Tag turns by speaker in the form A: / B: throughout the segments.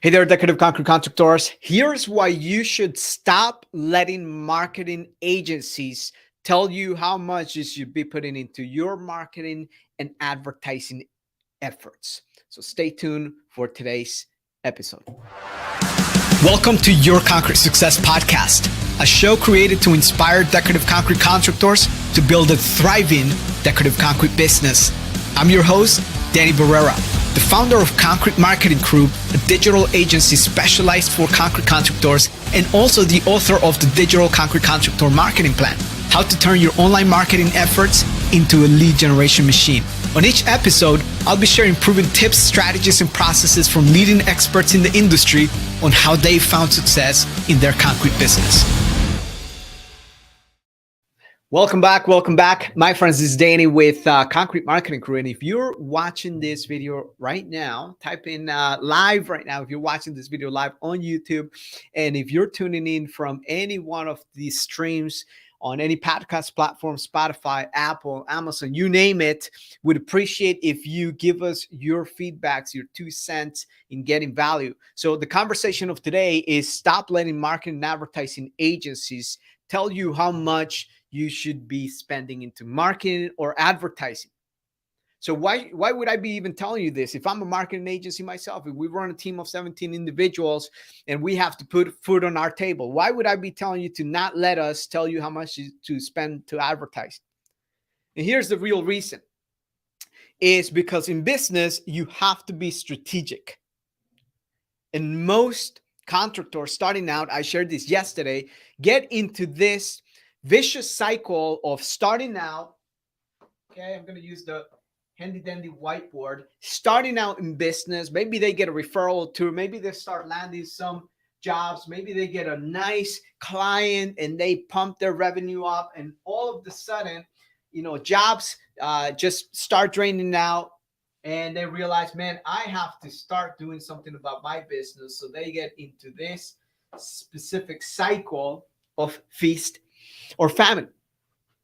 A: Hey there, decorative concrete contractors. Here's why you should stop letting marketing agencies tell you how much you should be putting into your marketing and advertising efforts. So stay tuned for today's episode. Welcome to Your Concrete Success Podcast, a show created to inspire decorative concrete contractors to build a thriving decorative concrete business. I'm your host, Danny Barrera, the founder of Concrete Marketing Group, a digital agency specialized for concrete contractors, and also the author of the Digital Concrete Contractor Marketing Plan, how to turn your online marketing efforts into a lead generation machine. On each episode, I'll be sharing proven tips, strategies, and processes from leading experts in the industry on how they found success in their concrete business. Welcome back. My friends, this is Danny with Concrete Marketing Crew. And if you're watching this video right now, type in live right now. If you're watching this video live on YouTube, and if you're tuning in from any one of these streams on any podcast platform, Spotify, Apple, Amazon, you name it, would appreciate if you give us your feedbacks, your 2 cents in getting value. So the conversation of today is stop letting marketing and advertising agencies tell you how much you should be spending into marketing or advertising. So why would I be even telling you this? If I'm a marketing agency myself, if we run a team of 17 individuals and we have to put food on our table, why would I be telling you to not let us tell you how much to spend to advertise? And here's the real reason. Is because in business, you have to be strategic. And most contractors starting out, I shared this yesterday, get into this vicious cycle of starting out. Okay, I'm going to use the handy dandy whiteboard. Starting out in business, maybe they get a referral tour, maybe they start landing some jobs, maybe they get a nice client and they pump their revenue up, and all of a sudden, jobs just start draining out, and they realize, man, I have to start doing something about my business. So they get into this specific cycle of feast or famine.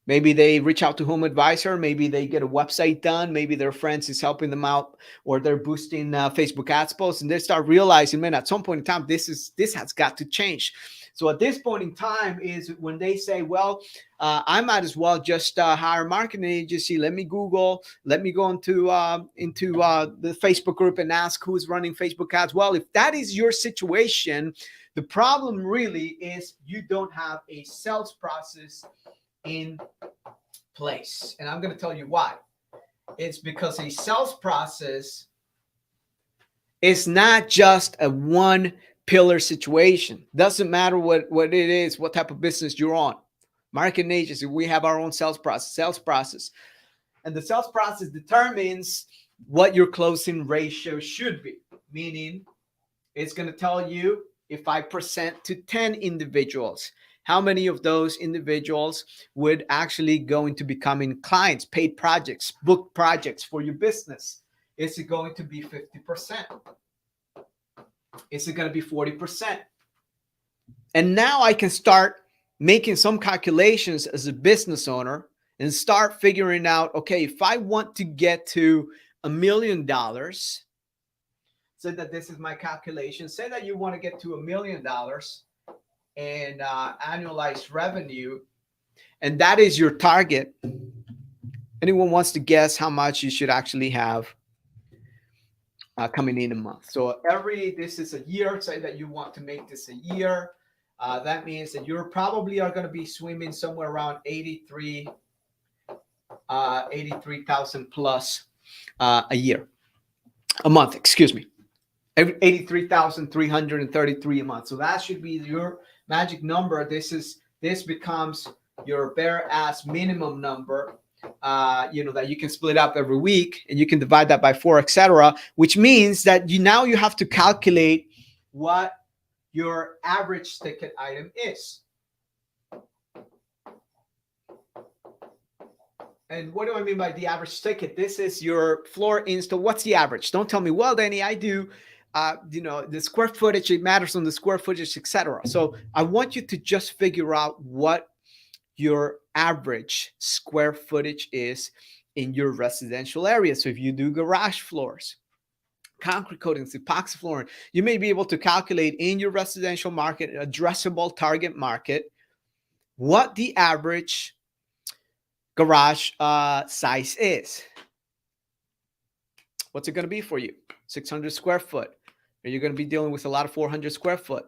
A: Maybe they reach out to Home Advisor. Maybe they get a website done. Maybe their friends is helping them out, or they're boosting Facebook ads posts, and they start realizing, man, at some point in time, this has got to change. So at this point in time is when they say, well, I might as well just hire a marketing agency. Let me Google. Let me go into the Facebook group and ask who's running Facebook ads. Well, if that is your situation, the problem really is you don't have a sales process in place. And I'm going to tell you why. It's because a sales process is not just a one pillar situation. Doesn't matter what it is, what type of business you're on. Marketing agency, we have our own sales process. And the sales process determines what your closing ratio should be. Meaning it's going to tell you, if I present to 10 individuals, how many of those individuals would actually go into becoming clients, paid projects, booked projects for your business? Is it going to be 50%? Is it going to be 40%? And now I can start making some calculations as a business owner and start figuring out, okay, if I want to get to $1 million, say that this is my calculation, say that you want to get to $1 million and annualized revenue, and that is your target. Anyone wants to guess how much you should actually have coming in a month? So this is a year. Say that you want to make this a year. That means that you're probably are going to be swimming somewhere around 83,000 plus a month, excuse me. 83,333 a month. So that should be your magic number. This becomes your bare ass minimum number, that you can split up every week, and you can divide that by 4, etc. Which means that you have to calculate what your average ticket item is. And what do I mean by the average ticket? This is your floor install. What's the average? Don't tell me, well, Danny, I do the square footage, it matters on the square footage, etc. So I want you to just figure out what your average square footage is in your residential area. So if you do garage floors, concrete coatings, epoxy flooring. You may be able to calculate in your residential market, addressable target market, what the average garage size is. What's it going to be for you? 600 square foot. Are you going to be dealing with a lot of 400 square foot?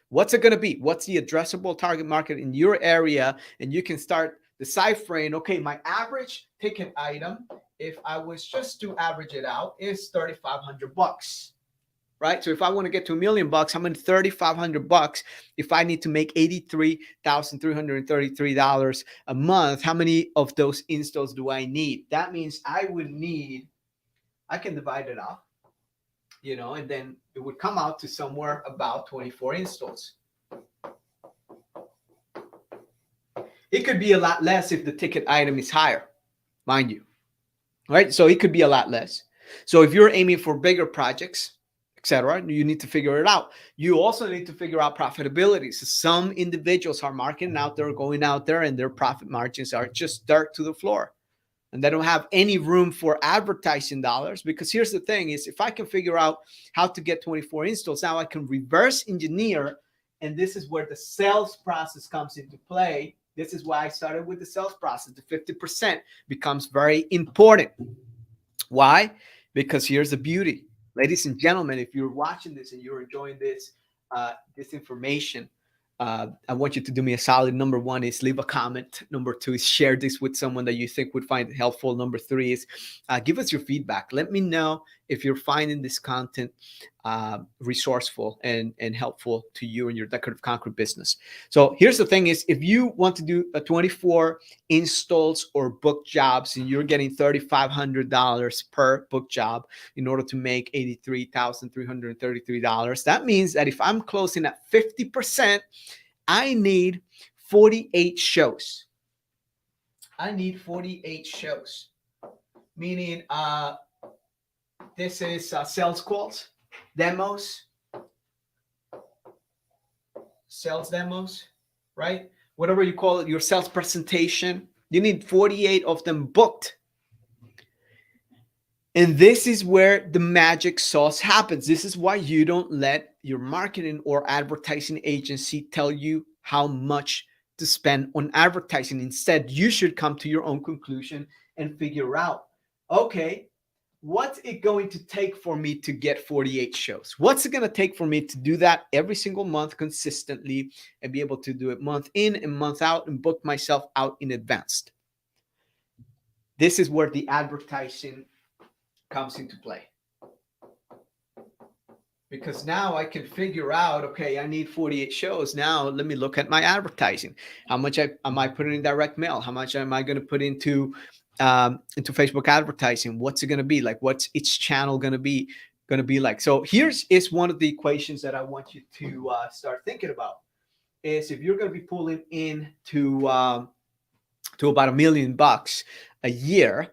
A: What's it going to be? What's the addressable target market in your area? And you can start deciphering, okay, my average ticket item, if I was just to average it out, is $3,500. Right? So if I want to get to $1 million, I'm in $3,500. If I need to make $83,333 a month, how many of those installs do I need? That means I can divide it up, and then it would come out to somewhere about 24 installs. It could be a lot less if the ticket item is higher, mind you, right? So it could be a lot less. So if you're aiming for bigger projects, etc., you need to figure it out. You also need to figure out profitability. So some individuals are marketing out there, going out there, and their profit margins are just dirt to the floor. And they don't have any room for advertising dollars, because here's the thing is, if I can figure out how to get 24 installs, now I can reverse engineer. And this is where the sales process comes into play. This is why I started with the sales process. The 50% becomes very important. Why? Because here's the beauty. Ladies and gentlemen, if you're watching this and you're enjoying this information, I want you to do me a solid. Number one is leave a comment. Number two is share this with someone that you think would find it helpful. Number three is give us your feedback. Let me know if you're finding this content resourceful and helpful to you and your decorative concrete business. So here's the thing is, if you want to do a 24 installs or book jobs and you're getting $3,500 per book job in order to make $83,333, that means that if I'm closing at 50%, I need 48 shows. I need 48 shows, meaning this is sales calls, demos, sales demos, right? Whatever you call it, your sales presentation. You need 48 of them booked. And this is where the magic sauce happens. This is why you don't let your marketing or advertising agency tell you how much to spend on advertising. Instead, you should come to your own conclusion and figure out, okay, what's it going to take for me to get 48 shows? What's it going to take for me to do that every single month consistently and be able to do it month in and month out and book myself out in advance? This is where the advertising comes into play. Because now I can figure out, okay, I need 48 shows. Now let me look at my advertising. How much am I putting in direct mail? How much am I going to put into Facebook advertising? What's it going to be like? What's each channel going to be like? So here's one of the equations that I want you to start thinking about. Is if you're going to be pulling in to about $1 million a year,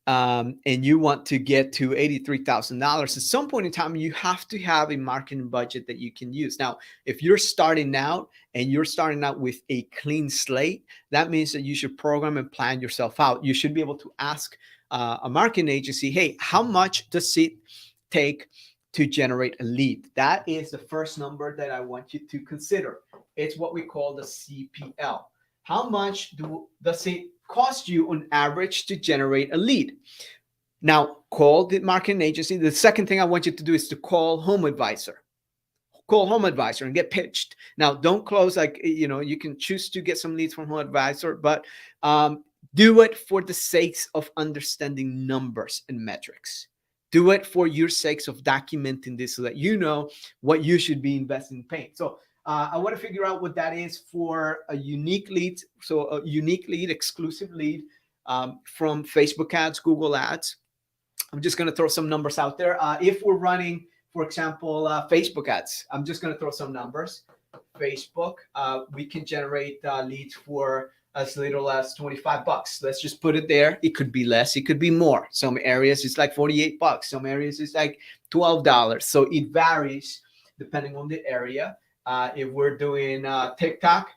A: and you want to get to $83,000, at some point in time, you have to have a marketing budget that you can use. Now, if you're starting out and you're starting out with a clean slate, that means that you should program and plan yourself out. You should be able to ask a marketing agency, hey, how much does it take to generate a lead? That is the first number that I want you to consider. It's what we call the CPL. How much does it cost you on average to generate a lead? Now, call the marketing agency. The second thing I want you to do is to call Home Advisor. Call Home Advisor and get pitched. Now, don't close you can choose to get some leads from Home Advisor, but do it for the sakes of understanding numbers and metrics. Do it for your sakes of documenting this so that you know what you should be investing in paint. So I want to figure out what that is for a unique lead. So a unique lead, exclusive lead from Facebook ads, Google ads. I'm just going to throw some numbers out there. If we're running, for example, Facebook ads, I'm just going to throw some numbers. Facebook, we can generate leads for as little as $25. Let's just put it there. It could be less. It could be more. Some areas it's like $48. Some areas it's like $12. So it varies depending on the area. If we're doing TikTok,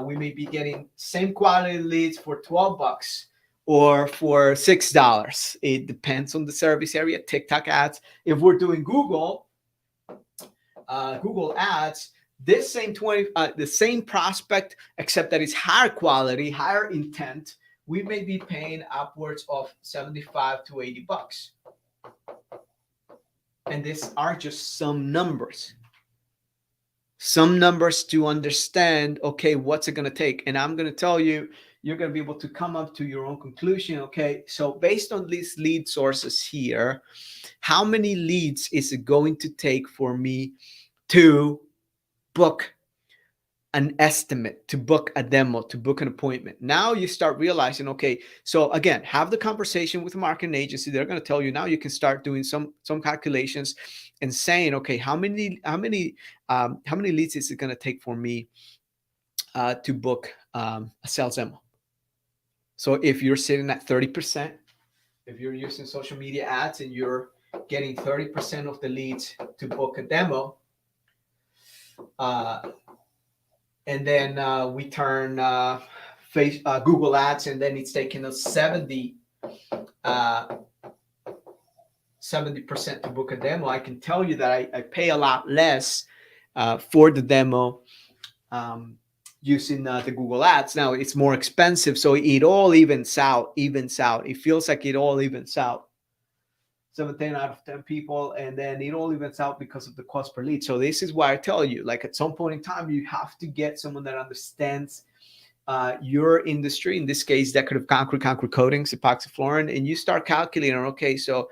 A: we may be getting same quality leads for $12 or for $6. It depends on the service area. TikTok ads. If we're doing Google ads, this same the same prospect, except that it's higher quality, higher intent, we may be paying upwards of 75 to 80 bucks. And these are just some numbers. Some numbers to understand, okay, what's it going to take? And I'm going to tell you, you're going to be able to come up to your own conclusion. Okay, so based on these lead sources here, how many leads is it going to take for me to book an estimate, to book a demo, to book an appointment? Now you start realizing, okay, so again, have the conversation with a marketing agency. They're going to tell you. Now you can start doing some calculations and saying, okay, how many leads is it going to take for me to book a sales demo? So if you're sitting at 30%, if you're using social media ads and you're getting 30% of the leads to book a demo, and then we turn Google ads, and then it's taking us 70% to book a demo. I can tell you that I pay a lot less for the demo using the Google ads. Now it's more expensive, so it all evens out. It feels like it all evens out. 17 out of 10 people, and then it all evens out because of the cost per lead. So this is why I tell you, like, at some point in time, you have to get someone that understands your industry, in this case, decorative concrete coatings, epoxy flooring, and you start calculating, okay, so,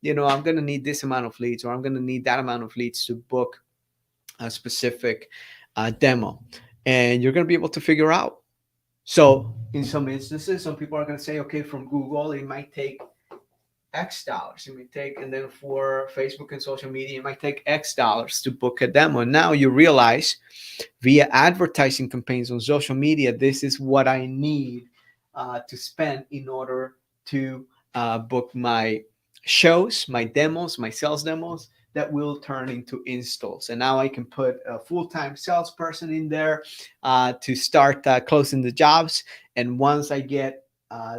A: I'm going to need this amount of leads, or I'm going to need that amount of leads to book a specific demo. And you're going to be able to figure out. So in some instances, some people are going to say, okay, from Google, it might take X dollars. It might take, and then for Facebook and social media, it might take X dollars to book a demo. And now you realize via advertising campaigns on social media, this is what I need to spend in order to book my shows, my demos, my sales demos that will turn into installs. And now I can put a full-time salesperson in there to start closing the jobs. And once I get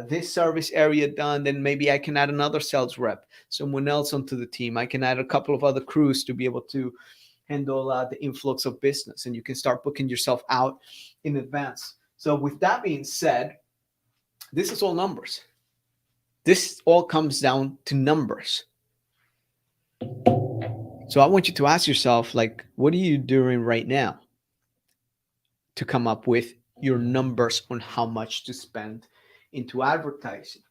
A: this service area done, then maybe I can add another sales rep, someone else onto the team. I can add a couple of other crews to be able to handle the influx of business, and you can start booking yourself out in advance. So with that being said, this is all numbers. This all comes down to numbers. So I want you to ask yourself, like, what are you doing right now to come up with your numbers on how much to spend into advertising?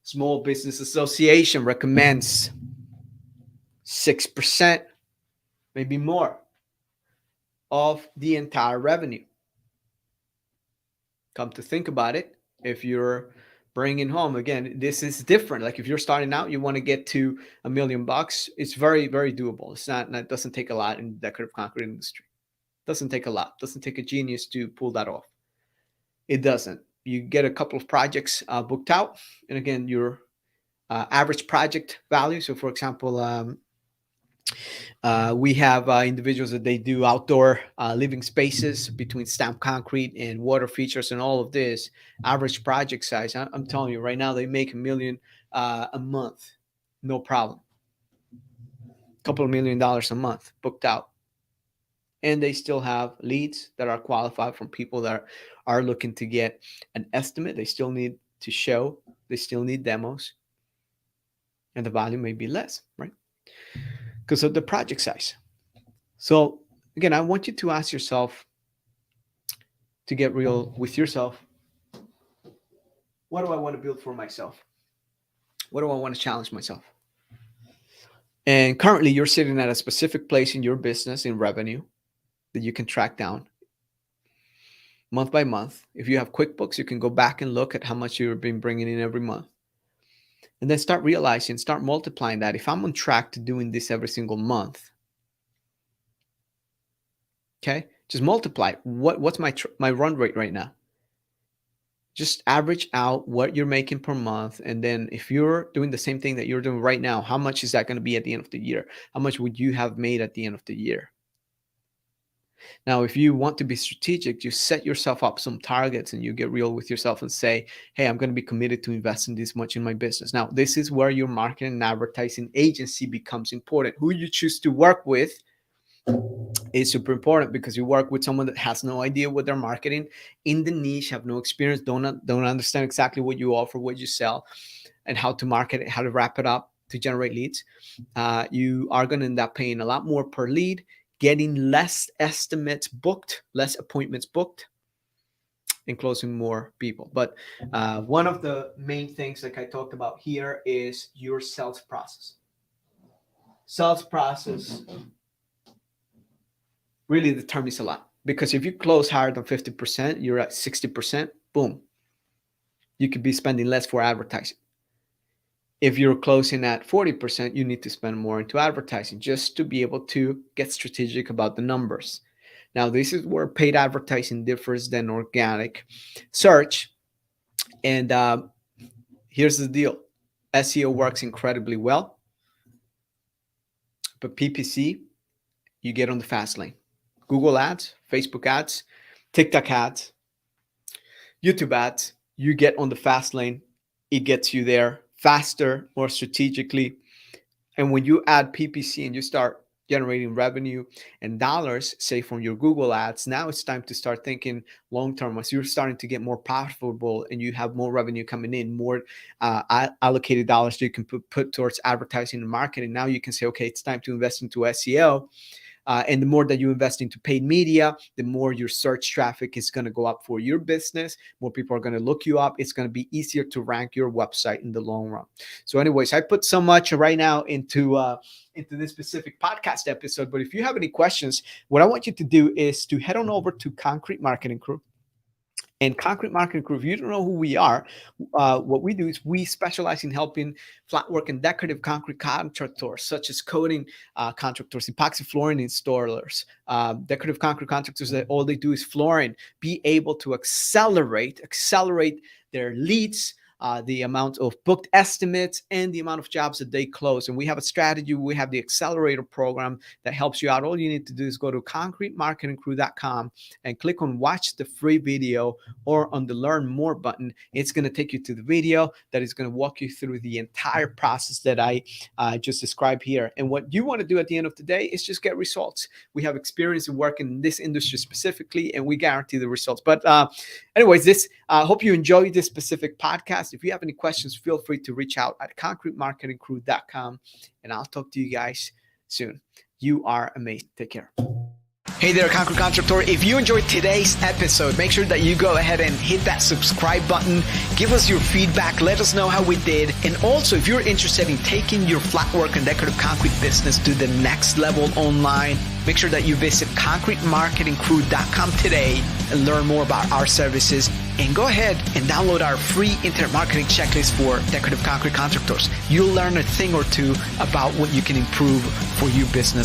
A: Small Business Association recommends 6%, maybe more, of the entire revenue. Come to think about it, if you're bringing home, again, this is different. Like if you're starting out, you want to get to $1 million, it's very, very doable. It doesn't take a lot in the decorative concrete industry. It doesn't take a lot. It doesn't take a genius to pull that off. It doesn't. You get a couple of projects booked out, and again, your average project value. So, for example, we have individuals that they do outdoor living spaces between stamped concrete and water features and all of this. Average project size, I'm telling you right now, they make $1 million a month, no problem. A couple of $1 million a month booked out. And they still have leads that are qualified from people that are looking to get an estimate. They still need to show, they still need demos, and the value may be less, right? Because of the project size. So again, I want you to ask yourself, to get real with yourself, what do I want to build for myself? What do I want to challenge myself? And currently you're sitting at a specific place in your business in revenue that you can track down month by month. If you have QuickBooks, you can go back and look at how much you've been bringing in every month. And then start realizing, start multiplying that. If I'm on track to doing this every single month, okay, just multiply. What's my run rate right now? Just average out what you're making per month. And then if you're doing the same thing that you're doing right now, how much is that going to be at the end of the year? How much would you have made at the end of the year? Now, if you want to be strategic, you set yourself up some targets and you get real with yourself and say, hey, I'm going to be committed to investing this much in my business. Now, this is where your marketing and advertising agency becomes important. Who you choose to work with is super important, because you work with someone that has no idea what they're marketing in the niche, have no experience, don't understand exactly what you offer, what you sell, and how to market it, how to wrap it up to generate leads. You are going to end up paying a lot more per lead, getting less estimates booked, less appointments booked, and closing more people. But one of the main things, like I talked about here, is your sales process. Sales process really determines a lot, because if you close higher than 50%, you're at 60%, boom, you could be spending less for advertising. If you're closing at 40%, you need to spend more into advertising just to be able to get strategic about the numbers. Now, this is where paid advertising differs than organic search. And here's the deal. SEO works incredibly well, but PPC, you get on the fast lane. Google ads, Facebook ads, TikTok ads, YouTube ads, you get on the fast lane. It gets you there faster, more strategically. And when you add PPC and you start generating revenue and dollars, say from your Google ads, now it's time to start thinking long-term. As you're starting to get more profitable and you have more revenue coming in, more allocated dollars you can put towards advertising and marketing. Now you can say, okay, it's time to invest into SEO. And the more that you invest into paid media, the more your search traffic is going to go up for your business. More people are going to look you up. It's going to be easier to rank your website in the long run. So anyways, I put so much right now into this specific podcast episode. But if you have any questions, what I want you to do is to head on over to Concrete Marketing Crew. And Concrete Marketing Crew, if you don't know who we are, what we do is we specialize in helping flat work and decorative concrete contractors, such as coating contractors, epoxy flooring installers, decorative concrete contractors that all they do is flooring, be able to accelerate their leads, the amount of booked estimates, and the amount of jobs that they close. And we have a strategy. We have the accelerator program that helps you out. All you need to do is go to concretemarketingcrew.com and click on watch the free video, or on the learn more button. It's going to take you to the video that is going to walk you through the entire process that I just described here. And what you want to do at the end of the day is just get results. We have experience in working in this industry specifically, and we guarantee the results. But anyways, hope you enjoyed this specific podcast. If you have any questions, feel free to reach out at concretemarketingcrew.com, and I'll talk to you guys soon. You are amazing. Take care. Hey there, Concrete Contractor. If you enjoyed today's episode, make sure that you go ahead and hit that subscribe button. Give us your feedback. Let us know how we did. And also, if you're interested in taking your flat work and decorative concrete business to the next level online, make sure that you visit concretemarketingcrew.com today and learn more about our services. And go ahead and download our free internet marketing checklist for decorative concrete contractors. You'll learn a thing or two about what you can improve for your business